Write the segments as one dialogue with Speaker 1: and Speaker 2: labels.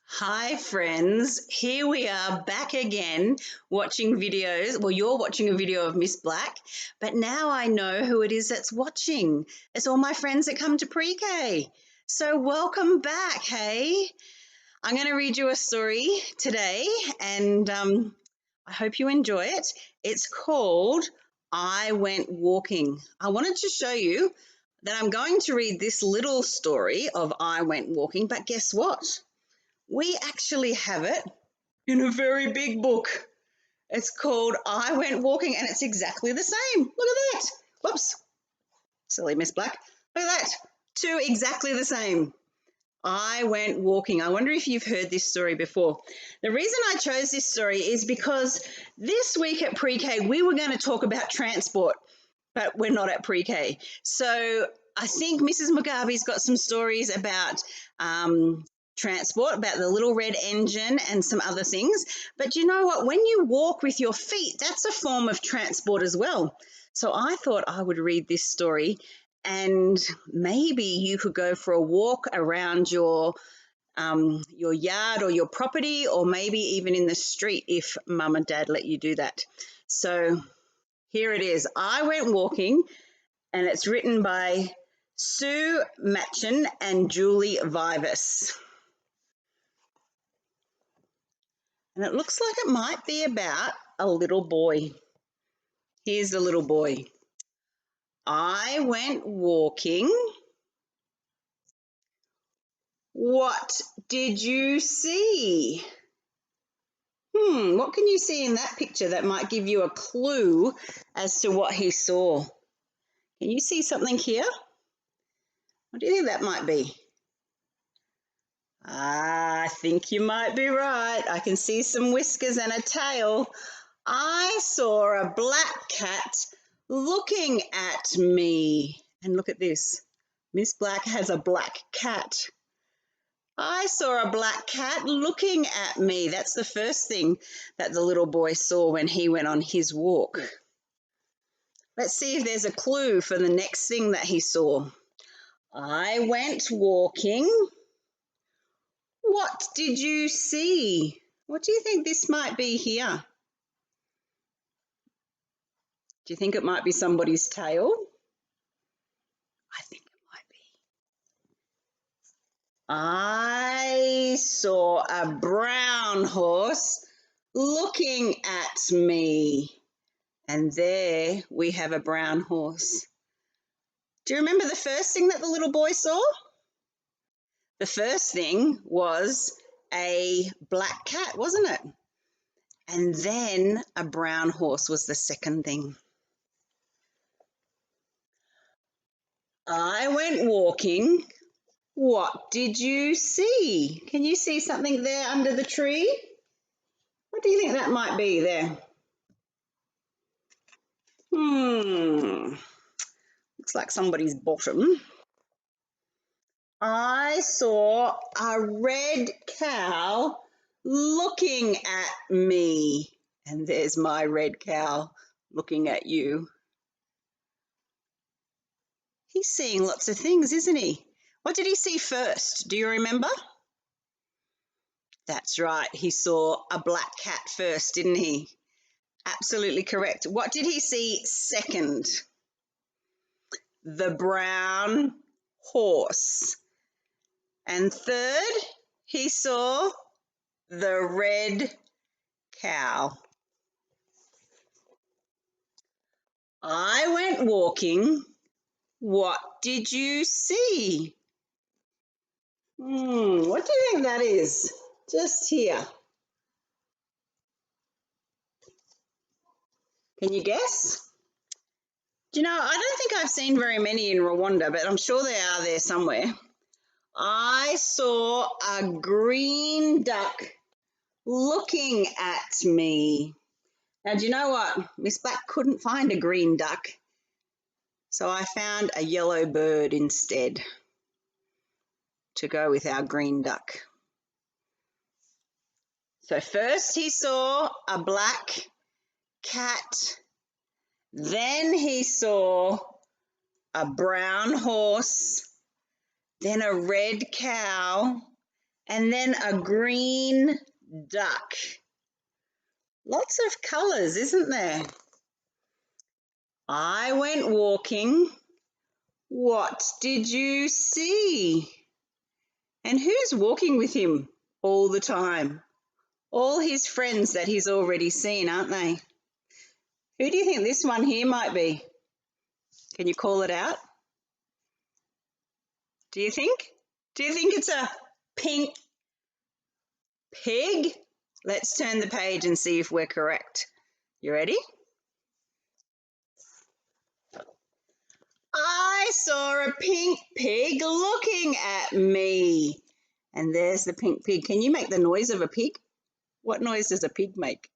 Speaker 1: Hi friends, here we are back again watching videos. Well, you're watching a video of Miss Black, but now I know who it is that's watching. It's all my friends that come to pre-K. So welcome back, hey? I'm going to read you a story today and I hope you enjoy it. It's called I Went Walking. I wanted to show you that I'm going to read this little story of I Went Walking, but guess what? We actually have it in a very big book. It's called I Went Walking, and it's exactly the same. Look at that. Whoops. Silly Miss Black. Look at that. Two exactly the same. I Went Walking. I wonder if you've heard this story before. The reason I chose this story is because this week at pre-K, we were going to talk about transport, but we're not at pre-K. So I think Mrs. Mugabe's got some stories about transport, about the little red engine and some other things. But you know what? When you walk with your feet, that's a form of transport as well. So I thought I would read this story and maybe you could go for a walk around your yard or your property, or maybe even in the street if mum and dad let you do that. So here it is. I Went Walking, and it's written by Sue Machin and Julie Vivas. And it looks like it might be about a little boy. Here's the little boy. I went walking. What did you see? What can you see in that picture that might give you a clue as to what he saw? Can you see something here? What do you think that might be? I think you might be right. I can see some whiskers and a tail. I saw a black cat looking at me. And look at this. Miss Black has a black cat. I saw a black cat looking at me. That's the first thing that the little boy saw when he went on his walk. Let's see if there's a clue for the next thing that he saw. I went walking. What did you see? What do you think this might be here? Do you think it might be somebody's tail? I think it might be. I saw a brown horse looking at me. And there we have a brown horse. Do you remember the first thing that the little boy saw? The first thing was a black cat, wasn't it? And then a brown horse was the second thing. I went walking. What did you see? Can you see something there under the tree? What do you think that might be there? Looks like somebody's bottom. I saw a red cow looking at me. And there's my red cow looking at you. He's seeing lots of things, isn't he? What did he see first? Do you remember? That's right. He saw a black cat first, didn't he? Absolutely correct. What did he see second? The brown horse. And third, he saw the red cow. I went walking. What did you see? What do you think that is? Just here. Can you guess? Do you know, I don't think I've seen very many in Rwanda, but I'm sure they are there somewhere. I saw a green duck looking at me. Now, do you know what? Miss Black couldn't find a green duck, so I found a yellow bird instead to go with our green duck. So first he saw a black cat, then he saw a brown horse, then a red cow, and then a green duck. Lots of colours, isn't there? I went walking. What did you see? And who's walking with him all the time? All his friends that he's already seen, aren't they? Who do you think this one here might be? Can you call it out? Do you think? Do you think it's a pink pig? Let's turn the page and see if we're correct. You ready? I saw a pink pig looking at me. And there's the pink pig. Can you make the noise of a pig? What noise does a pig make?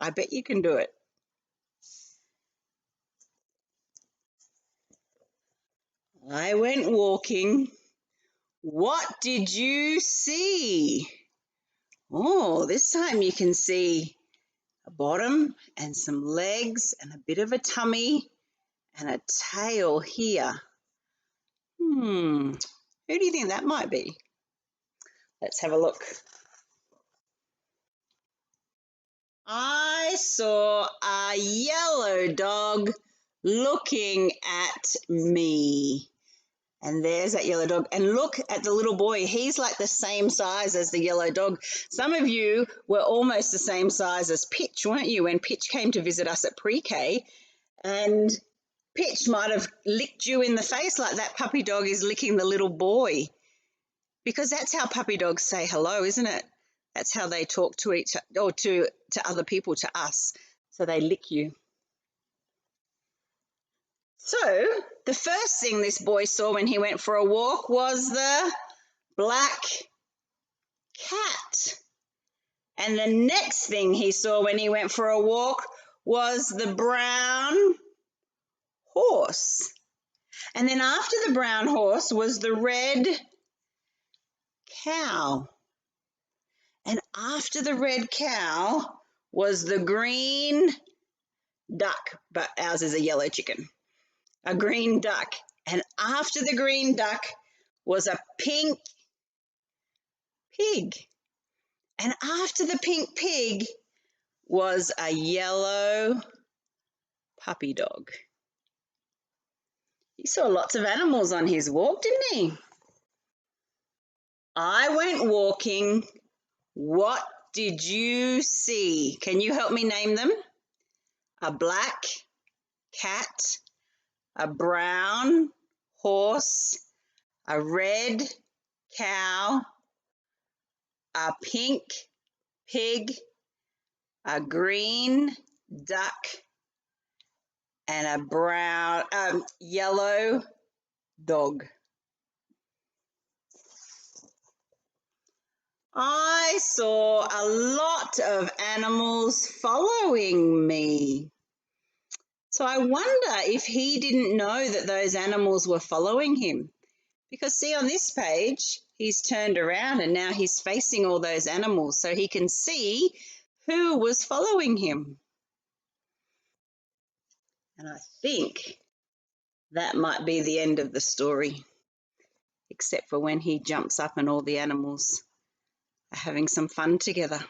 Speaker 1: I bet you can do it. I went walking. What did you see? Oh, this time you can see a bottom and some legs and a bit of a tummy and a tail here. Who do you think that might be? Let's have a look. I saw a yellow dog looking at me. And there's that yellow dog. And look at the little boy. He's like the same size as the yellow dog. Some of you were almost the same size as Pitch, weren't you, when Pitch came to visit us at Pre-K? And Pitch might have licked you in the face like that puppy dog is licking the little boy. Because that's how puppy dogs say hello, isn't it? That's how they talk to each or to other people, to us. So they lick you. So the first thing this boy saw when he went for a walk was the black cat. And the next thing he saw when he went for a walk was the brown horse. And then after the brown horse was the red cow. And after the red cow was the green duck, but ours is a yellow chicken. A green duck. And after the green duck was a pink pig. And after the pink pig was a yellow puppy dog. He saw lots of animals on his walk, didn't he? I went walking. What did you see? Can you help me name them? A black cat, a brown horse, a red cow, a pink pig, a green duck, and a brown, yellow dog. I saw a lot of animals following me. So I wonder if he didn't know that those animals were following him. Because see, on this page, he's turned around and now he's facing all those animals so he can see who was following him. And I think that might be the end of the story, except for when he jumps up and all the animals are having some fun together.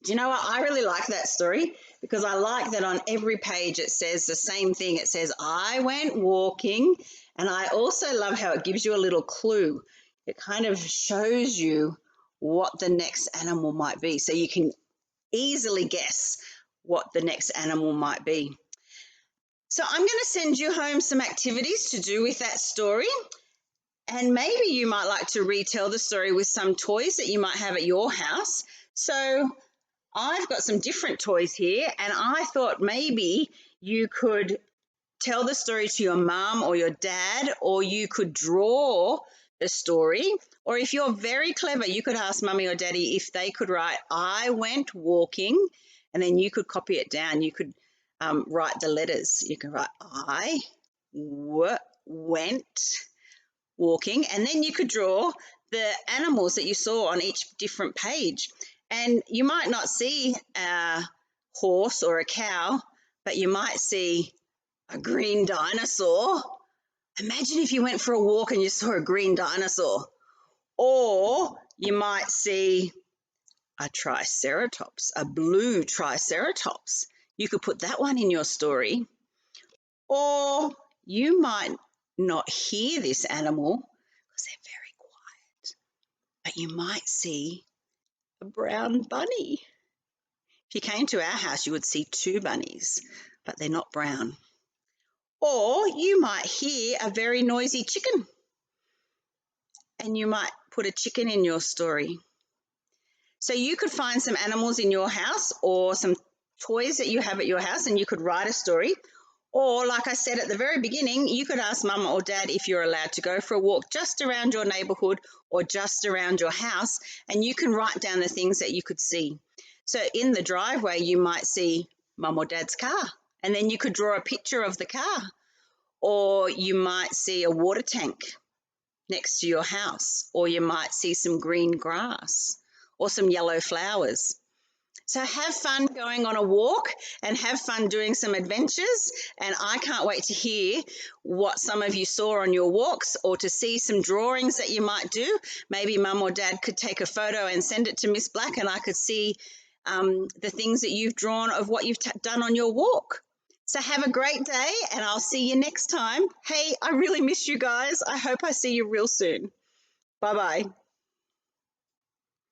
Speaker 1: Do you know what? I really like that story because I like that on every page it says the same thing. It says, I went walking, and I also love how it gives you a little clue. It kind of shows you what the next animal might be, so you can easily guess what the next animal might be. So I'm going to send you home some activities to do with that story, and maybe you might like to retell the story with some toys that you might have at your house. So I've got some different toys here, and I thought maybe you could tell the story to your mum or your dad, or you could draw the story, or if you're very clever, you could ask mummy or daddy if they could write, I went walking, and then you could copy it down. You could write the letters. You can write I went walking, and then you could draw the animals that you saw on each different page. And you might not see a horse or a cow, but you might see a green dinosaur. Imagine if you went for a walk and you saw a green dinosaur. Or you might see a triceratops, a blue triceratops. You could put that one in your story. Or you might not hear this animal because they're very quiet, but you might see a brown bunny. If you came to our house, you would see two bunnies, but they're not brown. Or you might hear a very noisy chicken, and you might put a chicken in your story. So you could find some animals in your house or some toys that you have at your house, and you could write a story. Or, like I said at the very beginning, you could ask mum or dad if you're allowed to go for a walk just around your neighbourhood or just around your house, and you can write down the things that you could see. So in the driveway, you might see mum or dad's car, and then you could draw a picture of the car. Or you might see a water tank next to your house, or you might see some green grass or some yellow flowers. So have fun going on a walk and have fun doing some adventures. And I can't wait to hear what some of you saw on your walks or to see some drawings that you might do. Maybe mum or dad could take a photo and send it to Miss Black, and I could see the things that you've drawn of what you've done on your walk. So have a great day, and I'll see you next time. Hey, I really miss you guys. I hope I see you real soon. Bye-bye.